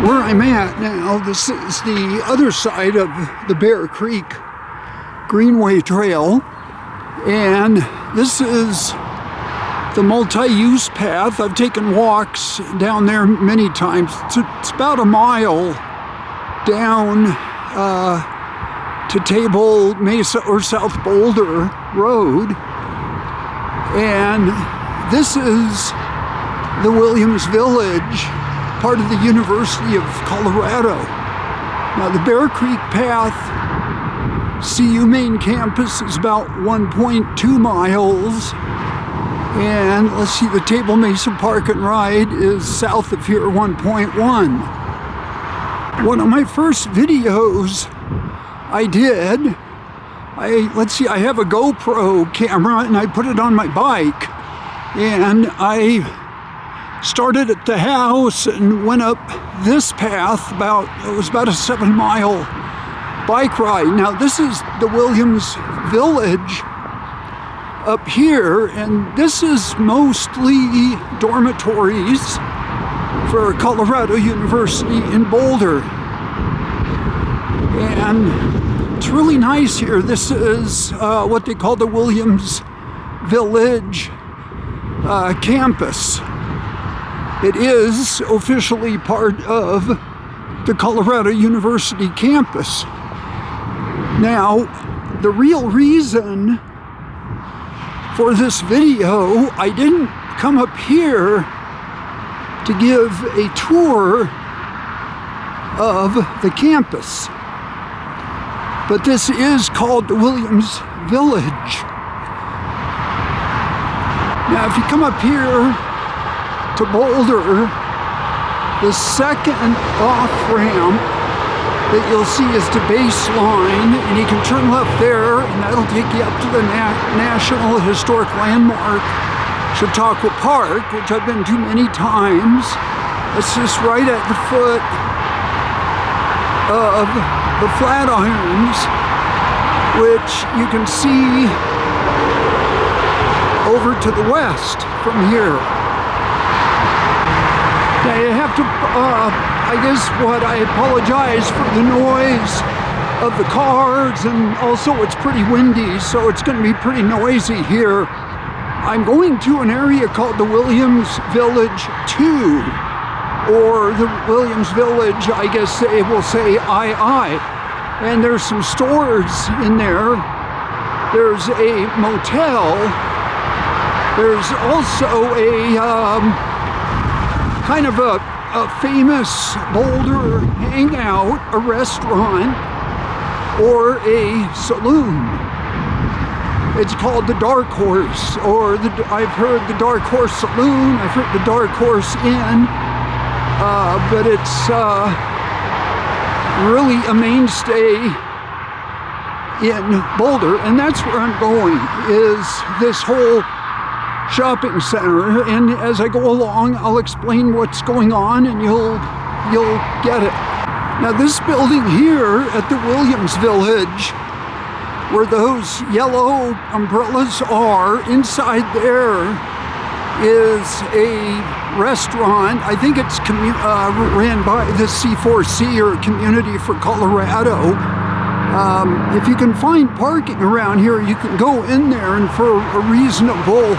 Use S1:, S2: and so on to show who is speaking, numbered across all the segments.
S1: Where I'm at now, this is the other side of the Bear Creek Greenway Trail, and this is the multi-use path. I've taken walks down there many times. It's about a mile down to Table Mesa or South Boulder Road, and this is the Williams Village, part of the University of Colorado. Now the Bear Creek Path CU main campus is about 1.2 miles, and let's see, the Table Mesa Park and Ride is south of here, 1.1. One of my first videos I did, I have a GoPro camera and I put it on my bike, and I started at the house and went up this path. It was about a 7-mile bike ride. Now this is the Williams Village up here, and this is mostly dormitories for Colorado University in Boulder. And it's really nice here. This is what they call the Williams Village campus. It is officially part of the Colorado University campus. Now, the real reason for this video, I didn't come up here to give a tour of the campus, but this is called the Williams Village. Now, if you come up here to Boulder, the second off-ramp that you'll see is to Baseline, and you can turn left there, and that'll take you up to the National Historic Landmark, Chautauqua Park, which I've been to many times. It's just right at the foot of the Flatirons, which you can see over to the west from here. Now you have to, I apologize for the noise of the cars, and also it's pretty windy, so it's going to be pretty noisy here. I'm going to an area called the Williams Village 2, or the Williams Village, I guess they will say II. And there's some stores in there. There's a motel. There's also a kind of a famous Boulder hangout, a restaurant, or a saloon. It's called the Dark Horse, or I've heard the Dark Horse Saloon, I've heard the Dark Horse Inn, but it's really a mainstay in Boulder, and that's where I'm going, is this whole shopping center. And as I go along, I'll explain what's going on, and you'll get it. Now this building here at the Williams Village, where those yellow umbrellas are, inside there is a restaurant. I think it's ran by the C4C, or Community for Colorado. If you can find parking around here, you can go in there, and for a reasonable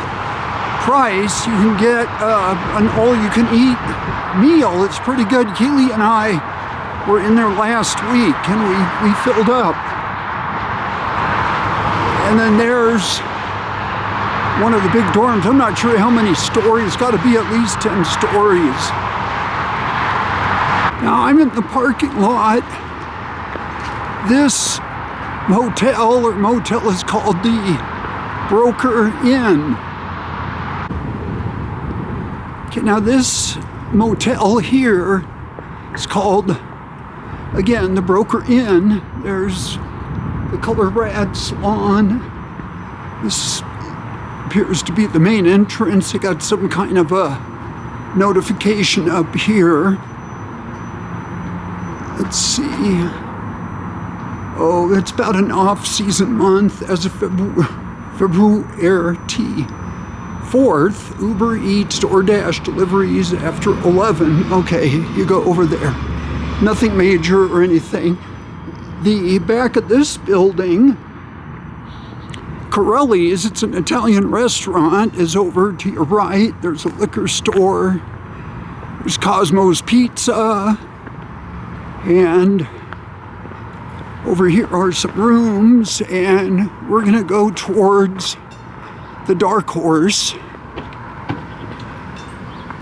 S1: price, you can get an all-you-can-eat meal. It's pretty good. Keely and I were in there last week, and we filled up. And then there's one of the big dorms. I'm not sure how many stories. Got to be at least 10 stories. Now I'm in the parking lot. This motel is called the Broker Inn. Okay, now this motel here is called, again, the Broker Inn. There's the Color Rad Salon. This appears to be the main entrance. I got some kind of a notification up here. Let's see. Oh, it's about an off-season month as of February 4th. Uber Eats, DoorDash deliveries after 11. Okay, you go over there. Nothing major or anything. The back of this building, Corelli's, it's an Italian restaurant, is over to your right. There's a liquor store. There's Cosmo's Pizza. And over here are some rooms, and we're gonna go towards the Dark Horse.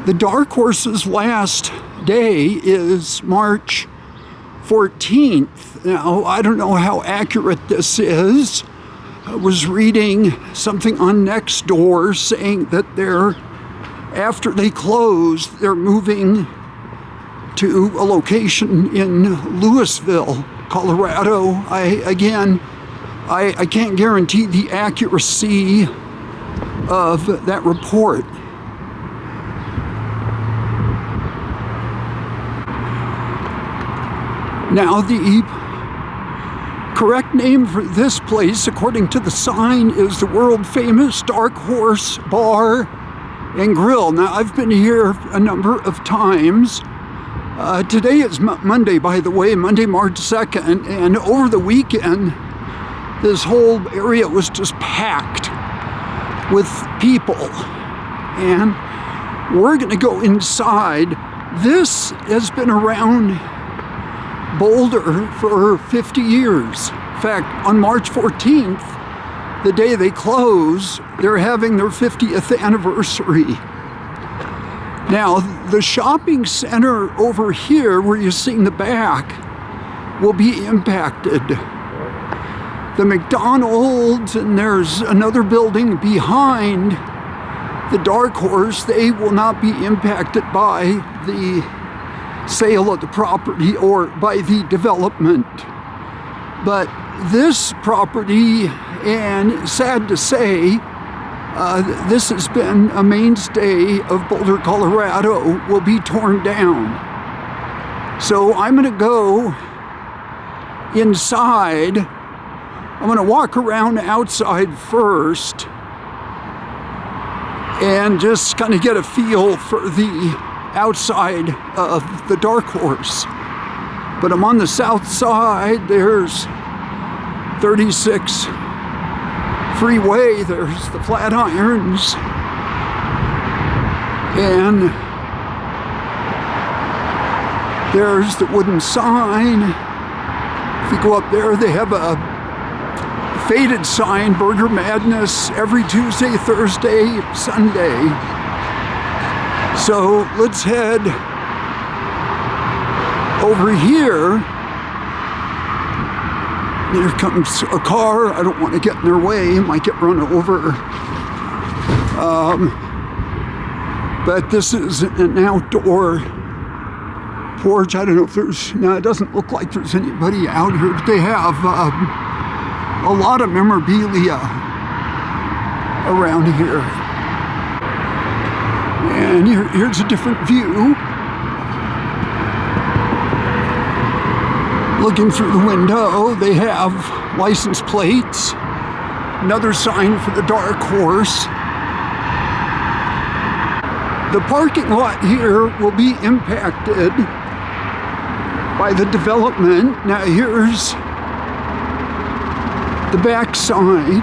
S1: The Dark Horse's last day is March 14th. Now, I don't know how accurate this is. I was reading something on Nextdoor saying that after they close, they're moving to a location in Louisville, Colorado. I can't guarantee the accuracy of that report. Now, the correct name for this place, according to the sign, is the world-famous Dark Horse Bar and Grill. Now, I've been here a number of times. Today is Monday, by the way, Monday, March 2nd, and over the weekend, this whole area was just packed with people. And we're going to go inside. This has been around Boulder for 50 years. In fact, on March 14th, the day they close, they're having their 50th anniversary. Now, the shopping center over here, where you see in the back, will be impacted. The McDonald's, and there's another building behind the Dark Horse, they will not be impacted by the sale of the property or by the development. But this property, and sad to say, this has been a mainstay of Boulder, Colorado, will be torn down. So I'm going to go inside. I'm going to walk around outside first and just kind of get a feel for the outside of the Dark Horse. But I'm on the south side. There's 36 freeway. There's the Flatirons. And there's the wooden sign. If you go up there, they have a faded sign, Burger Madness, every Tuesday, Thursday, Sunday. So let's head over here. Here comes a car. I don't want to get in their way. I might get run over. But this is an outdoor porch. I don't know if there's, no, it doesn't look like there's anybody out here. But they have a lot of memorabilia around here. And here's a different view. Looking through the window, they have license plates. Another sign for the Dark Horse. The parking lot here will be impacted by the development. Now here's the back sign.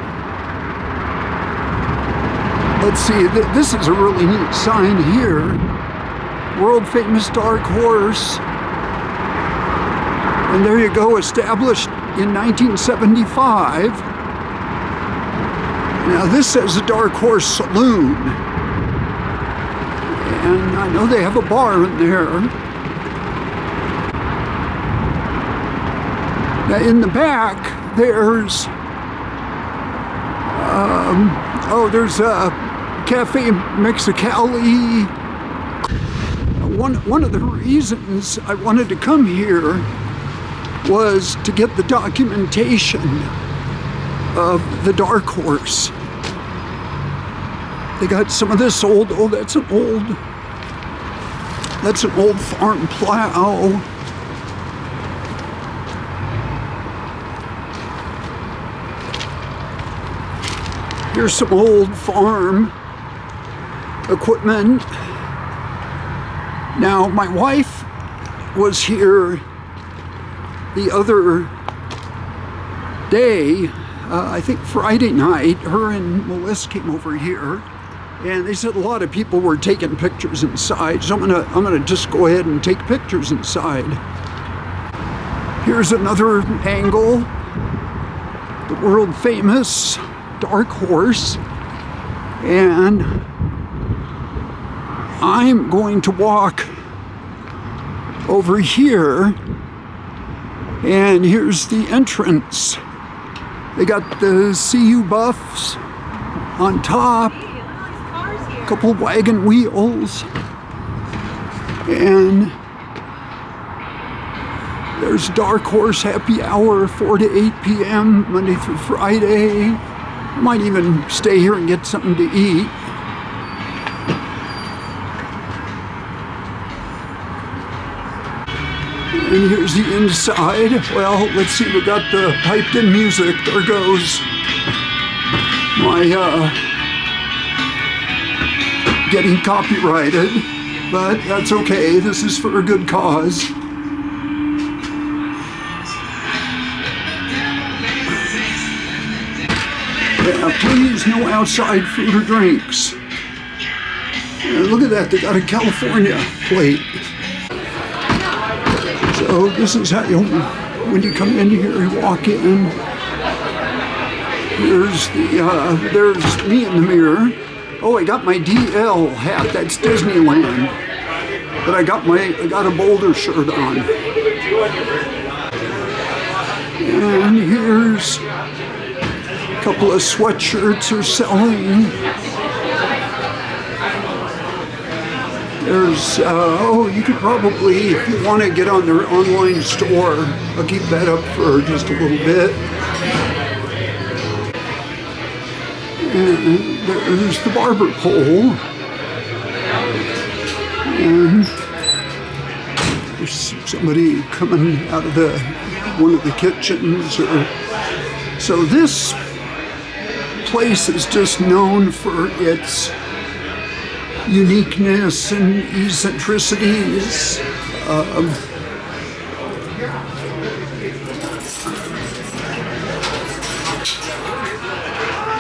S1: Let's see, this is a really neat sign here. World famous Dark Horse. And there you go, established in 1975. Now this says the Dark Horse Saloon. And I know they have a bar in there. Now in the back, there's there's a Cafe Mexicali. One of the reasons I wanted to come here was to get the documentation of the Dark Horse. They got some of this old, that's an old farm plow. Here's some old farm equipment. Now, my wife was here the other day, I think Friday night. Her and Melissa came over here, and they said a lot of people were taking pictures inside. So I'm gonna just go ahead and take pictures inside. Here's another angle, the world famous Dark Horse, and I'm going to walk over here, and here's the entrance. They got the CU buffs on top, a couple wagon wheels, and there's Dark Horse happy hour, 4 to 8 p.m. Monday through Friday. I might even stay here and get something to eat. And here's the inside. Well, let's see, we got the piped in music. There goes my getting copyrighted, but that's okay. This is for a good cause. Yeah, please, no outside food or drinks. Look at that, they got a California plate. So this is how when you come in here, you walk in. There's me in the mirror. Oh, I got my DL hat. That's Disneyland. But I got a Boulder shirt on. And here's a couple of sweatshirts are selling. There's, you could probably, if you want to get on their online store, I'll keep that up for just a little bit. And there's the barber pole. And there's somebody coming out of one of the kitchens. So this place is just known for its uniqueness and eccentricities.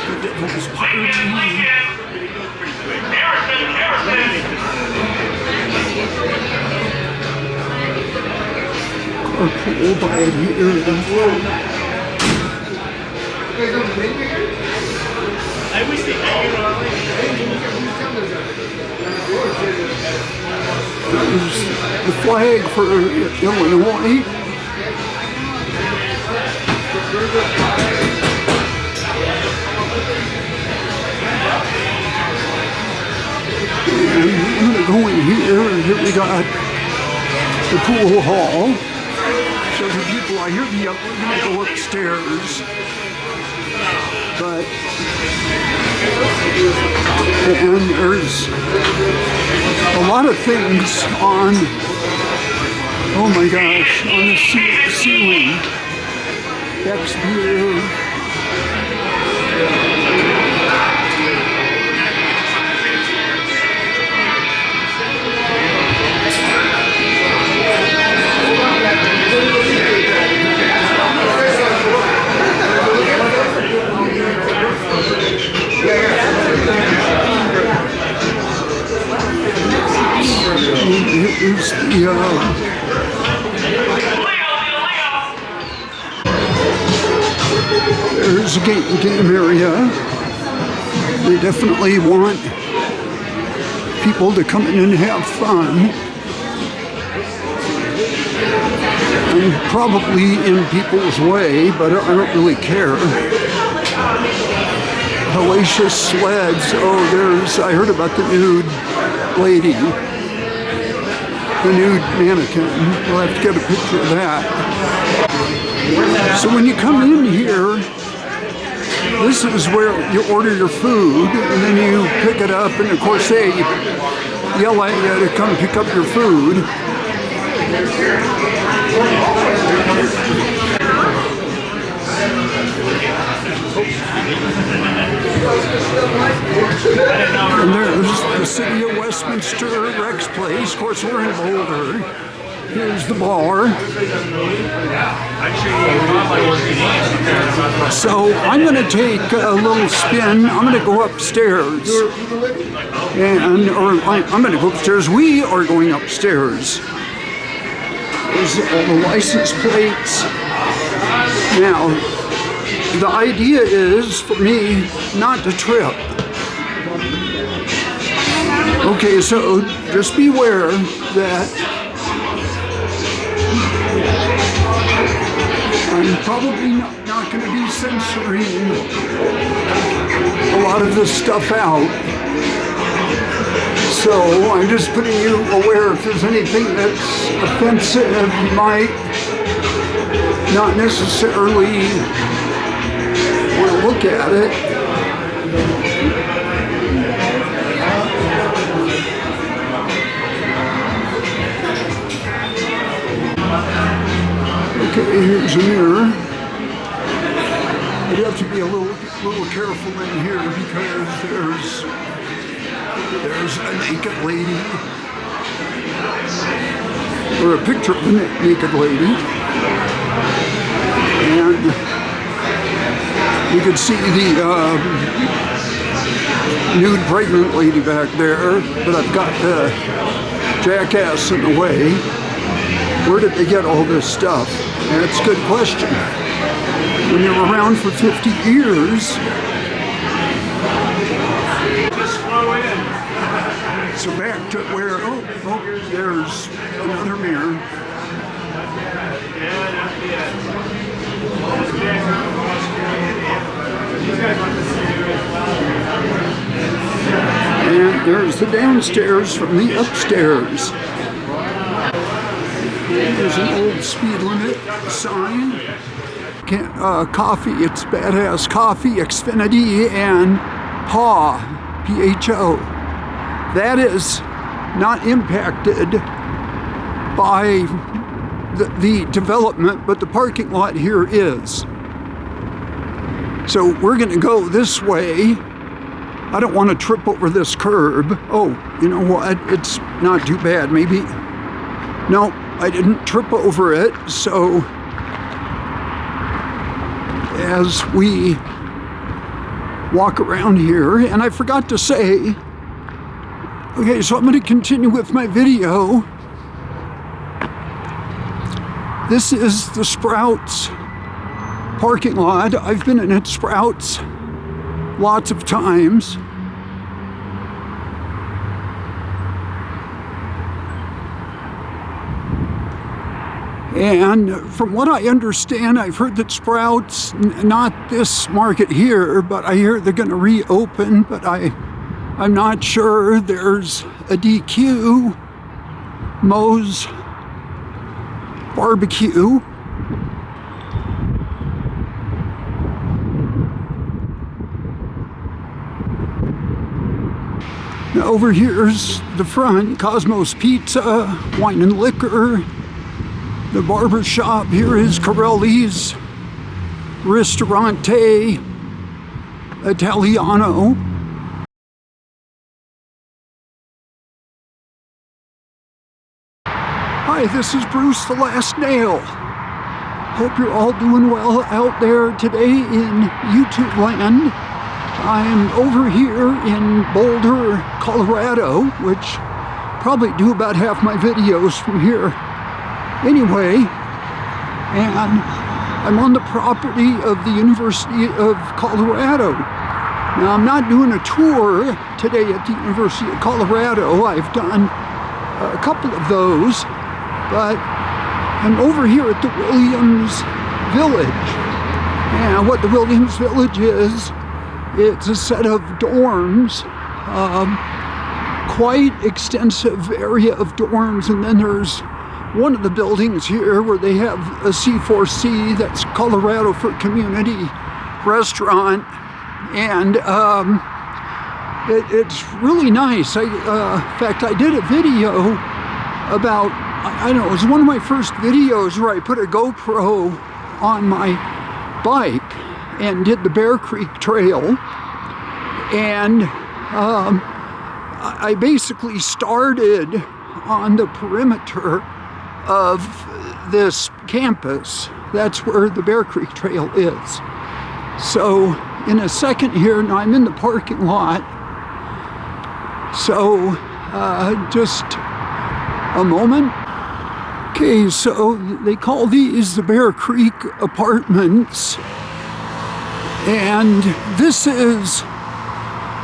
S1: The Devil's Party. Carpool by here. I wish they There's the flag for Illinois. And I'm going to go in here, and here we got the pool hall. So the people, I hear the we're going to go upstairs. But, and there's a lot of things on, oh my gosh, on the ceiling. Exterior. Here's there's a game area. They definitely want people to come in and have fun. I'm probably in people's way, but I don't really care. Hellacious sleds. Oh, I heard about the nude lady. The nude mannequin. We'll have to get a picture of that. So when you come in here, this is where you order your food, and then you pick it up, and of course they yell at you to come pick up your food. And there's the City of Westminster Rex Place. Of course, we're in Boulder. Here's the bar. So I'm going to take a little spin. I'm going to go upstairs. I'm going to go upstairs. We are going upstairs. There's all the license plates. Now, the idea is for me not to trip. Okay, so just beware that I'm probably not going to be censoring a lot of this stuff out. So I'm just putting you aware if there's anything that's offensive, you might not necessarily want to look at it. Okay, here's a mirror. I'd have to be a little careful in here because there's a naked lady, or a picture of a naked lady, and you can see the nude pregnant lady back there, but I've got the jackass in the way. Where did they get all this stuff? That's a good question. When you're around for 50 years, so back to where, oh, there's another mirror. And there's the downstairs from the upstairs. There's an old speed limit sign. Coffee, it's Badass Coffee, Xfinity, and PAW, P-H-O. That is not impacted by the development, but the parking lot here is. So we're going to go this way. I don't want to trip over this curb. Oh, you know what? It's not too bad. Maybe. No, I didn't trip over it. So as we walk around here, and I forgot to say, okay, so I'm going to continue with my video. This is the Sprouts parking lot. I've been in at Sprouts lots of times. And from what I understand, I've heard that Sprouts, not this market here, but I hear they're going to reopen, but I'm not sure. There's a DQ, Moe's Barbecue. Now over here's the front, Cosmos Pizza, Wine and Liquor. The barber shop here is Corelli's Ristorante Italiano. Hi, this is Bruce the Last Nail. Hope you're all doing well out there today in YouTube land. I'm over here in Boulder, Colorado, which probably do about half my videos from here. Anyway, and I'm on the property of the University of Colorado. Now, I'm not doing a tour today at the University of Colorado. I've done a couple of those, but I'm over here at the Williams Village. And what the Williams Village is, it's a set of dorms, quite extensive area of dorms, and then there's one of the buildings here where they have a C4C, that's Colorado for Community Restaurant, and it's really nice. In fact, I did a video about, I don't know, it was one of my first videos where I put a GoPro on my bike and did the Bear Creek Trail, and I basically started on the perimeter of this campus. That's where the Bear Creek Trail is. So in a second here, now I'm in the parking lot. So just a moment. Okay, so they call these the Bear Creek Apartments. And this is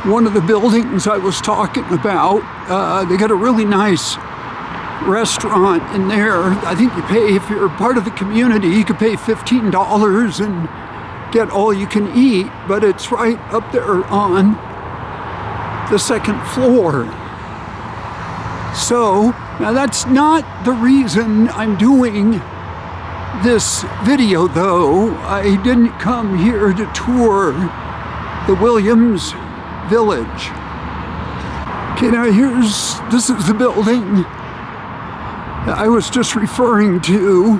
S1: one of the buildings I was talking about. They got a really nice restaurant in there. I think you pay, if you're part of the community, you could pay $15 and get all you can eat, but it's right up there on the second floor. So, now that's not the reason I'm doing this video though. I didn't come here to tour the Williams Village. Okay, now this is the building I was just referring to,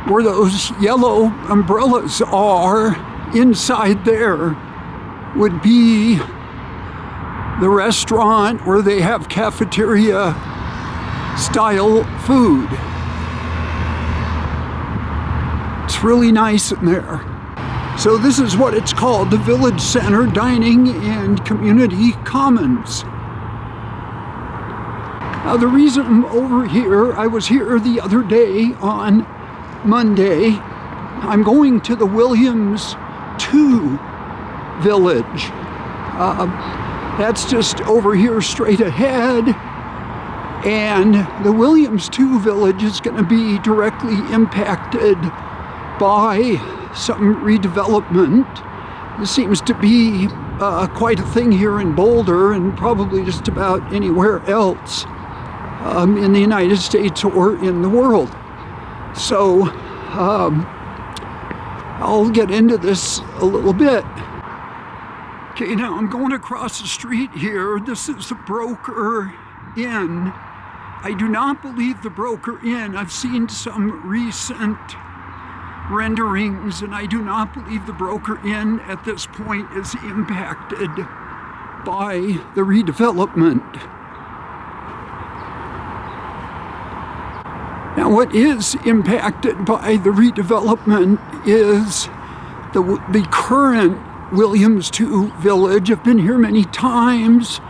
S1: where those yellow umbrellas are. Inside there would be the restaurant where they have cafeteria style food. It's really nice in there. So this is what it's called, the Village Center Dining and Community Commons. Now the reason I'm over here, I was here the other day on Monday. I'm going to the Williams 2 Village. That's just over here straight ahead. And the Williams 2 Village is going to be directly impacted by some redevelopment. This seems to be quite a thing here in Boulder, and probably just about anywhere else in the United States or in the world. So I'll get into this a little bit. Okay, now I'm going across the street here. This is the Broker Inn. I do not believe the Broker Inn. I've seen some recent renderings, and I do not believe the Broker Inn at this point is impacted by the redevelopment. Now, what is impacted by the redevelopment is the current Williams 2 Village. I've been here many times.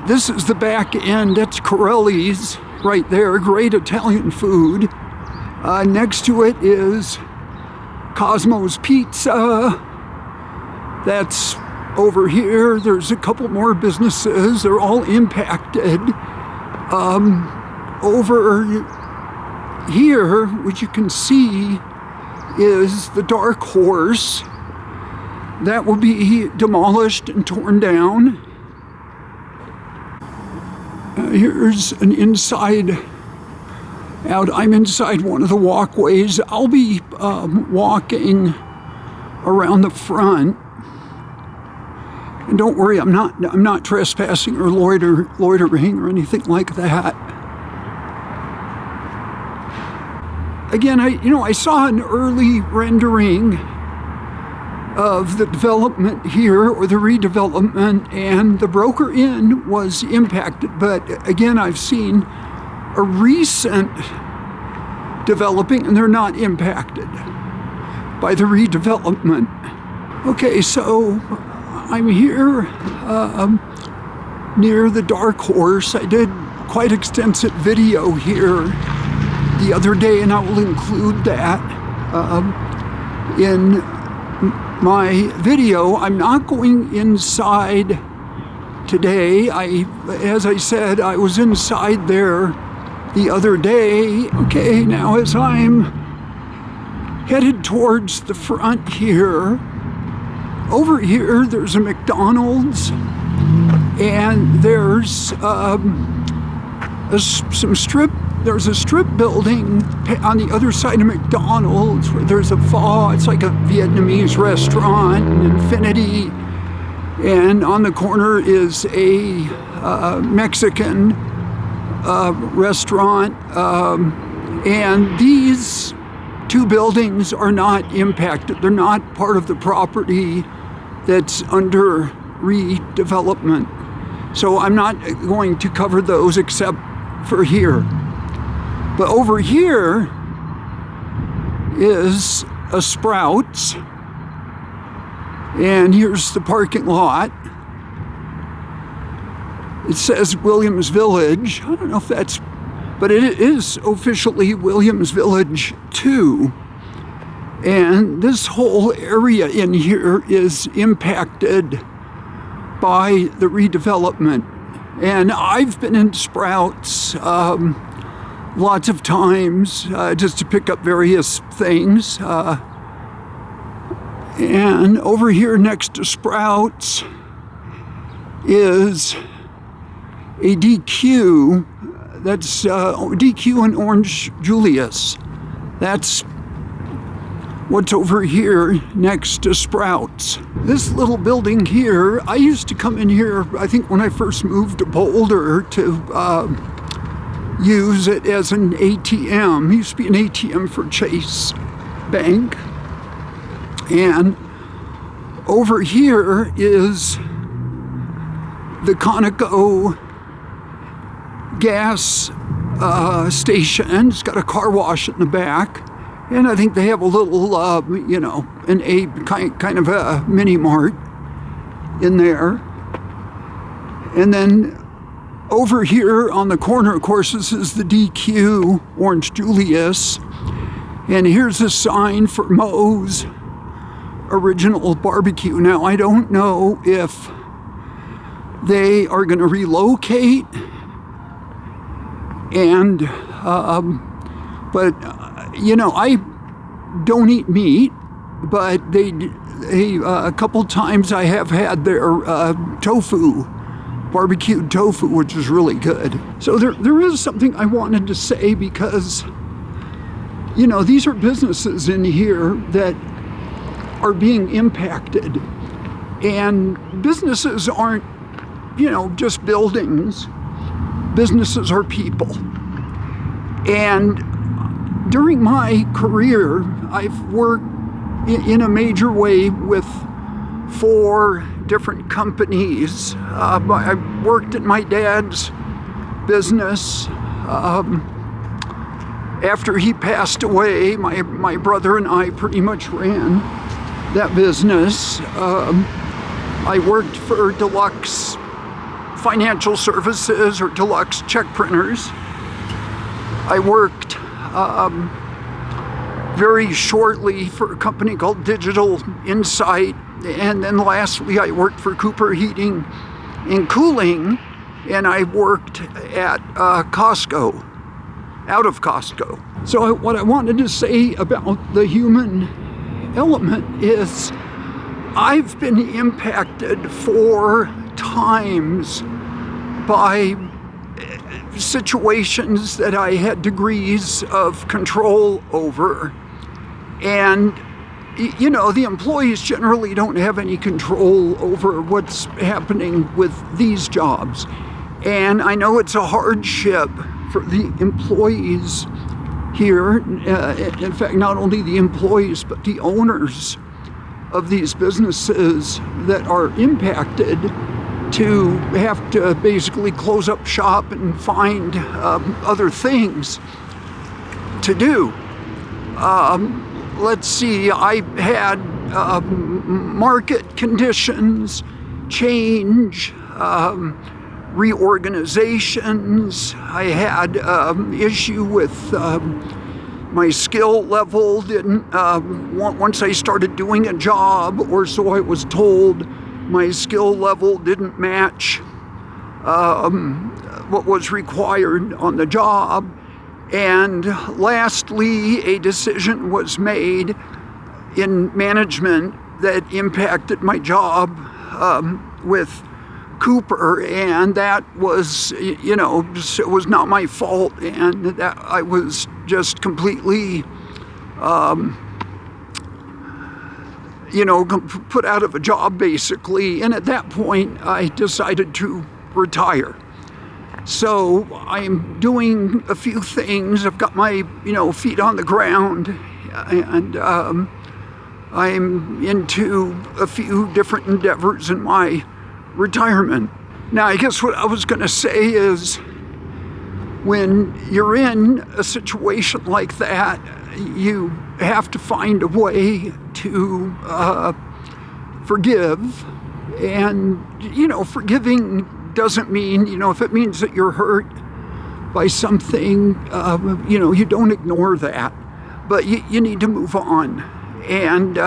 S1: This is the back end. That's Corelli's right there. Great Italian food. Next to it is Cosmo's Pizza. That's over here. There's a couple more businesses. They're all impacted. Over here, which you can see, is the Dark Horse. That will be demolished and torn down. Here's an inside out. I'm inside one of the walkways. I'll be walking around the front. And don't worry, I'm not trespassing or loitering or anything like that. Again, I saw an early rendering of the development here, or the redevelopment, and the Broker Inn was impacted. But again, I've seen a recent developing, and they're not impacted by the redevelopment. Okay, so I'm here near the Dark Horse. I did quite extensive video here the other day, and I will include that in my video. I'm not going inside today. As I said, I was inside there the other day. Okay, now as I'm headed towards the front here, over here there's a McDonald's, and there's there's a strip building on the other side of McDonald's where there's a pho. It's like a Vietnamese restaurant, an Infinity, and on the corner is a Mexican restaurant, and these two buildings are not impacted. They're not part of the property that's under redevelopment. So I'm not going to cover those except for here. But over here is a Sprouts, and here's the parking lot. It says Williams Village. I don't know if that's, but it is officially Williams Village 2. And this whole area in here is impacted by the redevelopment. And I've been in Sprouts lots of times just to pick up various things. And over here next to Sprouts is a DQ. That's DQ and Orange Julius. That's what's over here next to Sprouts. This little building here, I used to come in here, I think when I first moved to Boulder, to use it as an ATM. It used to be an ATM for Chase Bank. And over here is the Conoco gas station. It's got a car wash in the back. And I think they have a little, kind of a mini mart in there. And then over here on the corner, of course, this is the DQ, Orange Julius. And here's a sign for Moe's Original Barbecue. Now, I don't know if they are going to relocate, and but I don't eat meat, but they a couple times I have had their tofu, barbecued tofu, which is really good. So there is something I wanted to say, because these are businesses in here that are being impacted, and businesses aren't just buildings. Businesses are people. And during my career, I've worked in a major way with 4 different companies. I worked in my dad's business. After he passed away, my brother and I pretty much ran that business. I worked for Deluxe Financial Services, or Deluxe Check Printers. I worked very shortly for a company called Digital Insight, and then lastly I worked for Cooper Heating and Cooling, and I worked at Costco, out of Costco. So what I wanted to say about the human element is I've been impacted 4 times by situations that I had degrees of control over. And the employees generally don't have any control over what's happening with these jobs. And I know it's a hardship for the employees here. In fact, not only the employees, but the owners of these businesses that are impacted to have to basically close up shop and find other things to do. Let's see, I had market conditions change, reorganizations. I had issue with my skill level. Once I started doing a job, or so I was told, my skill level didn't match what was required on the job. And lastly, a decision was made in management that impacted my job with Cooper, and that was, it was not my fault, and that I was just completely put out of a job, basically. And at that point, I decided to retire. So I'm doing a few things. I've got my, feet on the ground, and I'm into a few different endeavors in my retirement. Now, I guess what I was going to say is, when you're in a situation like that, you have to find a way to forgive. And, forgiving doesn't mean, if it means that you're hurt by something, you don't ignore that. But you need to move on and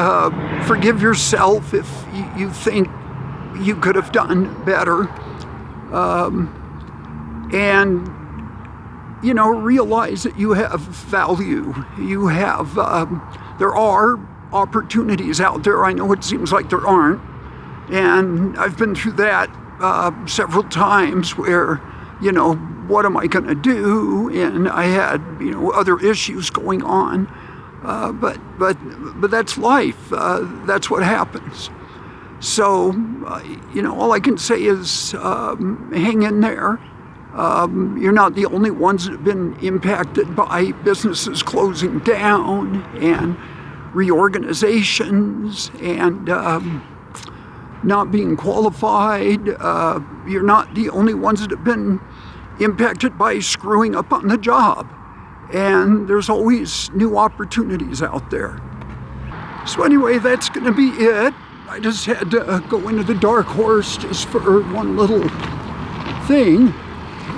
S1: forgive yourself if you think you could have done better. And realize that you have value. You have, there are opportunities out there. I know it seems like there aren't. And I've been through that several times where, what am I going to do? And I had, other issues going on. But that's life. That's what happens. So, all I can say is hang in there. You're not the only ones that have been impacted by businesses closing down and reorganizations and not being qualified. You're not the only ones that have been impacted by screwing up on the job. And there's always new opportunities out there. So anyway, that's going to be it. I just had to go into the dark horse just for one little thing.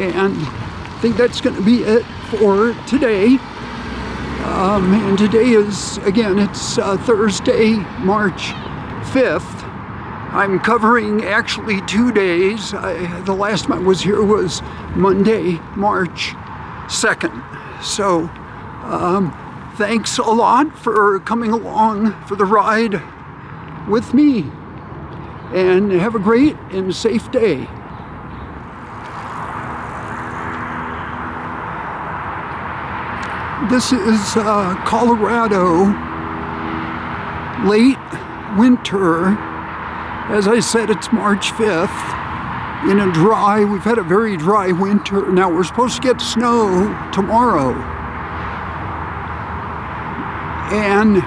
S1: And I think that's going to be it for today. And today is, again, it's Thursday, March 5th. I'm covering actually 2 days. The last time I was here was Monday, March 2nd. So thanks a lot for coming along for the ride with me. And have a great and safe day. This is Colorado, late winter. As I said, it's March 5th. We've had a very dry winter. Now we're supposed to get snow tomorrow. And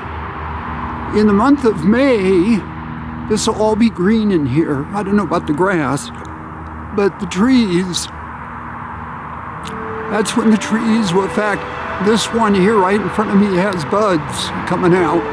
S1: in the month of May, this will all be green in here. I don't know about the grass, but the trees, that's when the trees will, in fact, this one here right in front of me has buds coming out.